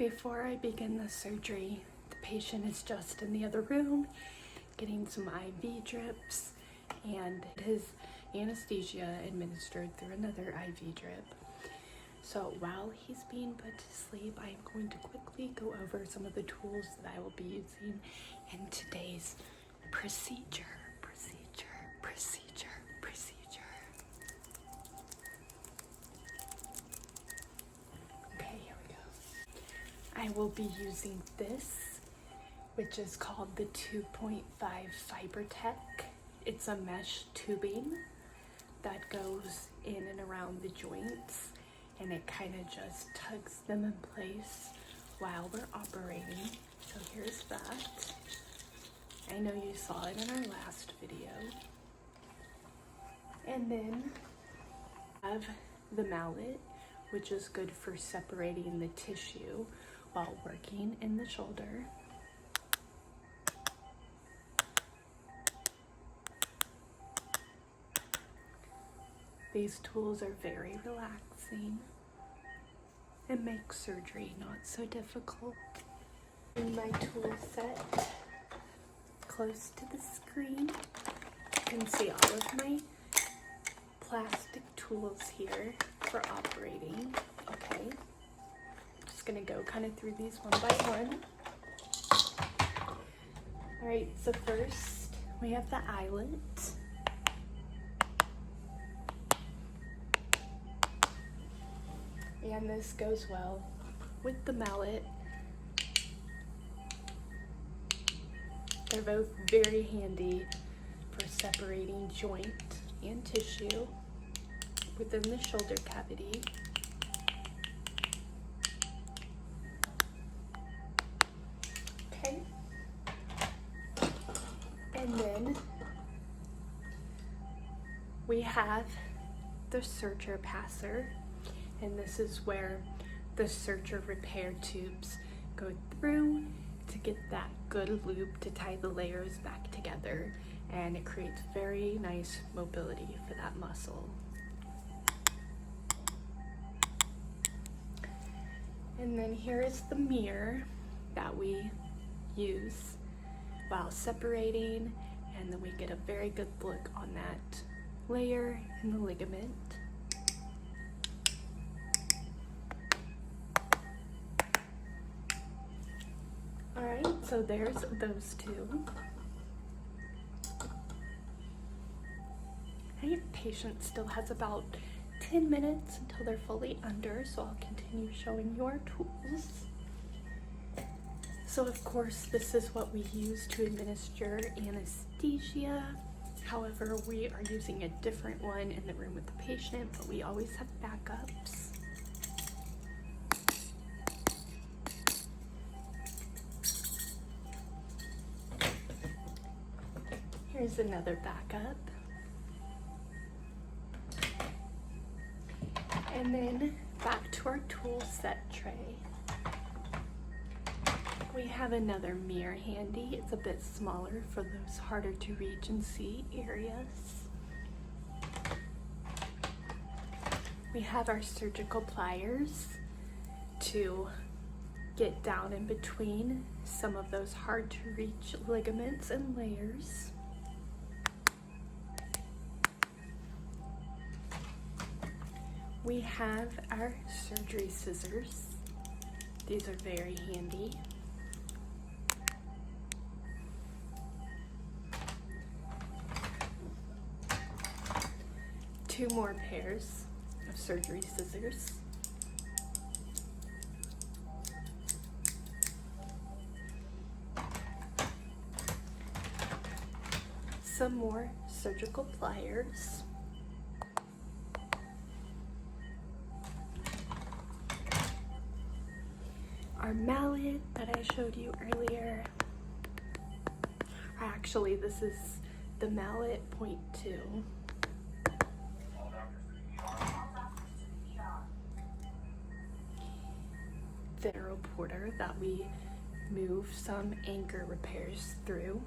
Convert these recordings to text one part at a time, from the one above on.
Before I begin the surgery, the patient is just in the other room getting some IV drips, and his anesthesia administered through another IV drip. So while he's being put to sleep, I am going to quickly go over some of the tools that I will be using in today's procedure. Okay, here we go. I will be using this, which is called the 2.5 Fiber Tech. It's a mesh tubing that goes in and around the joints, and it kind of just tugs them in place while we're operating. So here's that. I know you saw it in our last video. And then I have the mallet, which is good for separating the tissue while working in the shoulder. These tools are very relaxing and make surgery not so difficult. In my tool set, close to the screen, you can see all of my plastic tools here for operating. Okay, just gonna go kind of through these one by one. All right, so first we have the eyelet. And this goes well with the mallet. They're both very handy for separating joint and tissue within the shoulder cavity. Okay. And then we have the suture passer. And this is where the suture repair tubes go through to get that good loop to tie the layers back together, and it creates very nice mobility for that muscle. And then here is the mirror that we use while separating, and then we get a very good look on that layer and the ligament. Alright, so there's those two. Your patient still has about 10 minutes until they're fully under, so I'll continue showing you our tools. So of course, this is what we use to administer anesthesia. However, we are using a different one in the room with the patient, but we always have backups. Here's another backup. And then back to our tool set tray. We have another mirror handy. It's a bit smaller for those harder to reach and see areas. We have our surgical pliers to get down in between some of those hard to reach ligaments and layers. We have our surgery scissors. These are very handy. Two more pairs of surgery scissors. Some more surgical pliers. Our mallet that I showed you earlier. Actually, this is the mallet .2. Ferro porter that we move some anchor repairs through.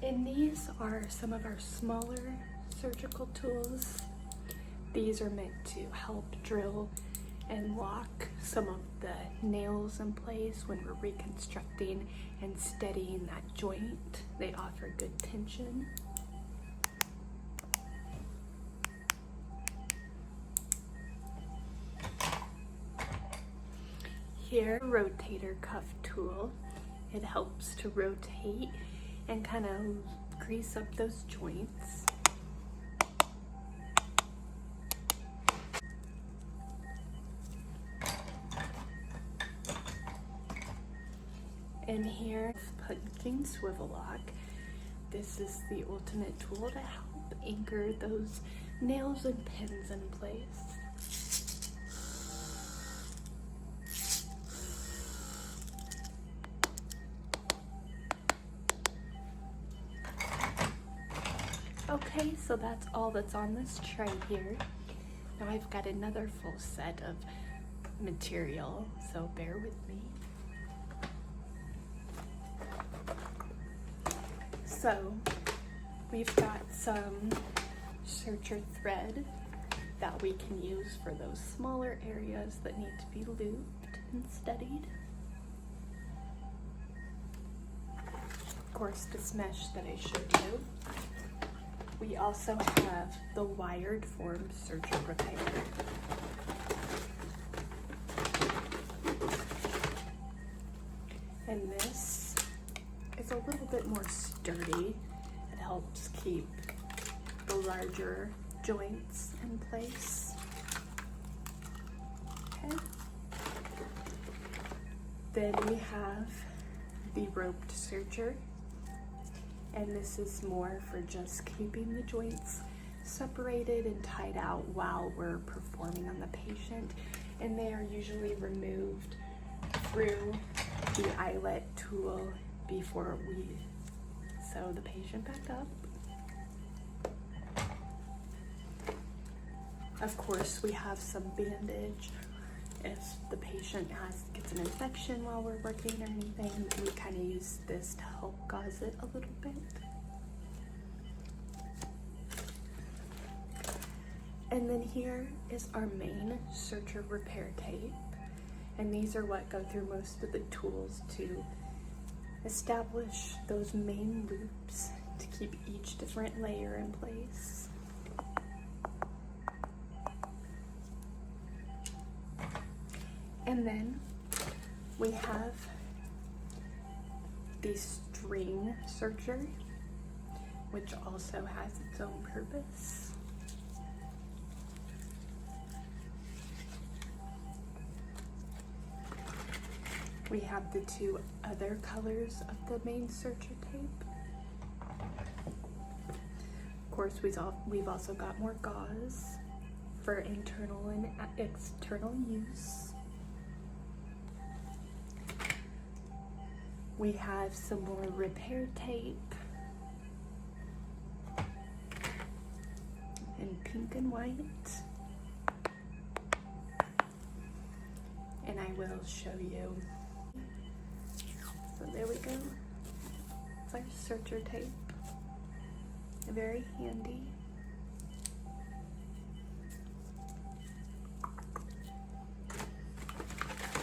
And these are some of our smaller surgical tools. These are meant to help drill and lock some of the nails in place when we're reconstructing and steadying that joint. They offer good tension. Here, rotator cuff tool. It helps to rotate and kind of grease up those joints. And here, punching swivel lock. This is the ultimate tool to help anchor those nails and pins in place. Okay, so that's all that's on this tray here. Now I've got another full set of material, so bear with me. So we've got some suture thread that we can use for those smaller areas that need to be looped and steadied. Of course, this mesh that I showed you. We also have the wired form suture repair. And this is a little bit more sturdy. It helps keep the larger joints in place. Okay. Then we have the roped suture. And this is more for just keeping the joints separated and tied out while we're performing on the patient. And they are usually removed through the eyelet tool before we sew the patient back up. Of course, we have some bandage. If the patient gets an infection while we're working or anything, we kind of use this to help gauze it a little bit. And then here is our main suture repair tape. And these are what go through most of the tools to establish those main loops to keep each different layer in place. And then we have the string suture, which also has its own purpose. We have the two other colors of the main suture tape. Of course, we've also got more gauze for internal and external use. We have some more repair tape in pink and white. And I will show you. So there we go. It's our suture tape. Very handy.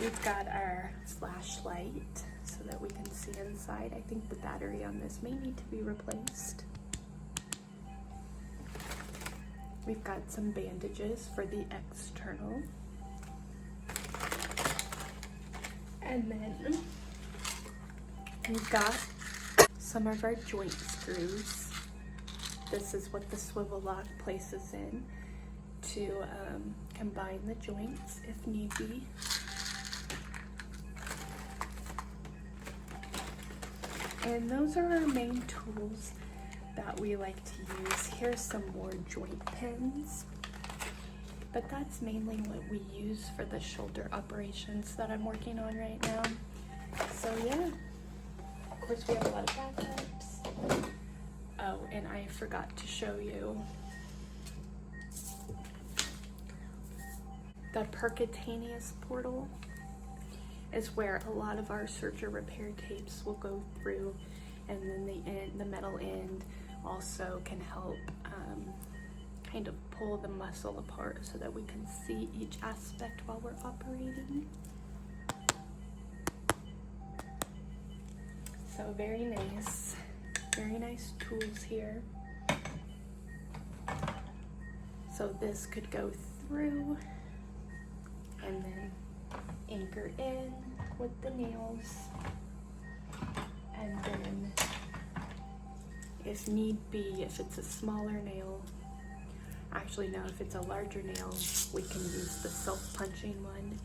We've got our flashlight so that we can see inside. I think the battery on this may need to be replaced. We've got some bandages for the external. And then we've got some of our joint screws. This is what the swivel lock places in to combine the joints if need be. And those are our main tools that we like to use. Here's some more joint pins, but that's mainly what we use for the shoulder operations that I'm working on right now. So yeah, of course we have a lot of backups. Oh, and I forgot to show you the percutaneous portal is where a lot of our suture repair tapes will go through, and then the metal end also can help kind of pull the muscle apart so that we can see each aspect while we're operating. So very nice tools here. So this could go through and then anchor in with the nails, and then if need be, if it's a smaller nail, actually no, if it's a larger nail, we can use the self-punching one.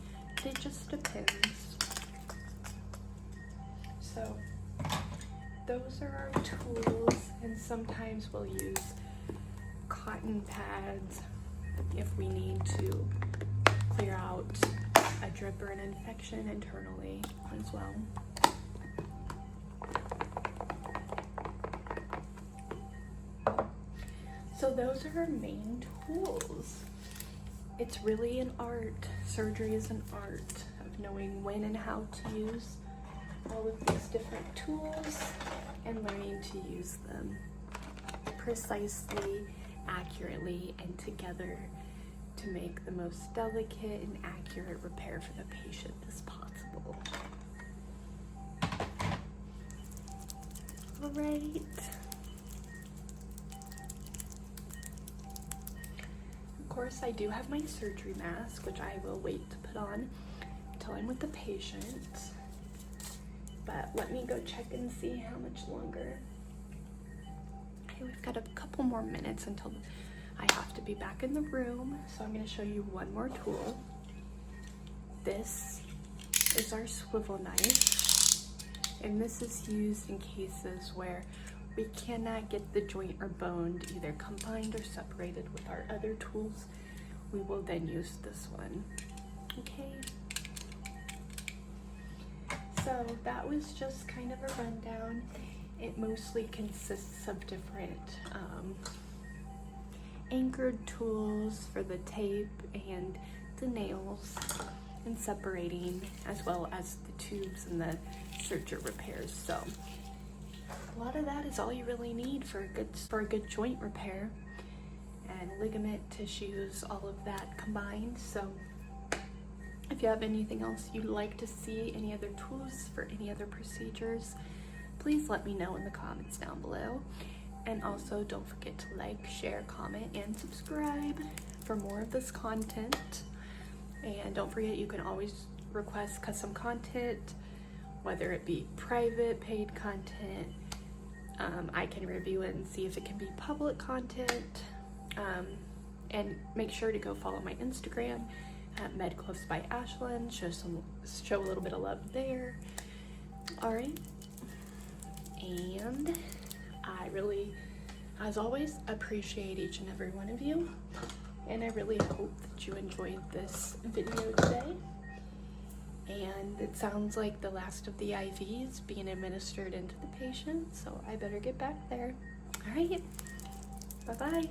It just depends. So those are our tools, and sometimes we'll use cotton pads if we need to clear out a drip or an infection internally as well. So those are our main tools. It's really an art. Surgery is an art of knowing when and how to use all of these different tools and learning to use them precisely, accurately, and together to make the most delicate and accurate repair for the patient as possible. All right. Of course, I do have my surgery mask, which I will wait to put on until I'm with the patient. But let me go check and see how much longer. Okay, we've got a couple more minutes until I have to be back in the room, so I'm going to show you one more tool. This is our swivel knife, and this is used in cases where we cannot get the joint or bone to either combined or separated with our other tools. We will then use this one. Okay. So that was just kind of a rundown. It mostly consists of different anchored tools for the tape and the nails and separating, as well as the tubes and the suture repairs. So a lot of that is all you really need for a good joint repair, and ligament, tissues, all of that combined. So if you have anything else you'd like to see, any other tools for any other procedures, please let me know in the comments down below. And also don't forget to like, share, comment, and subscribe for more of this content. And don't forget, you can always request custom content, whether it be private, paid content. I can review it and see if it can be public content. And make sure to go follow my Instagram at MedCliffs by Ashlyn. Show a little bit of love there. All right. And I really, as always, appreciate each and every one of you. And I really hope that you enjoyed this video today. And it sounds like the last of the IVs being administered into the patient, so I better get back there. All right. Bye-bye.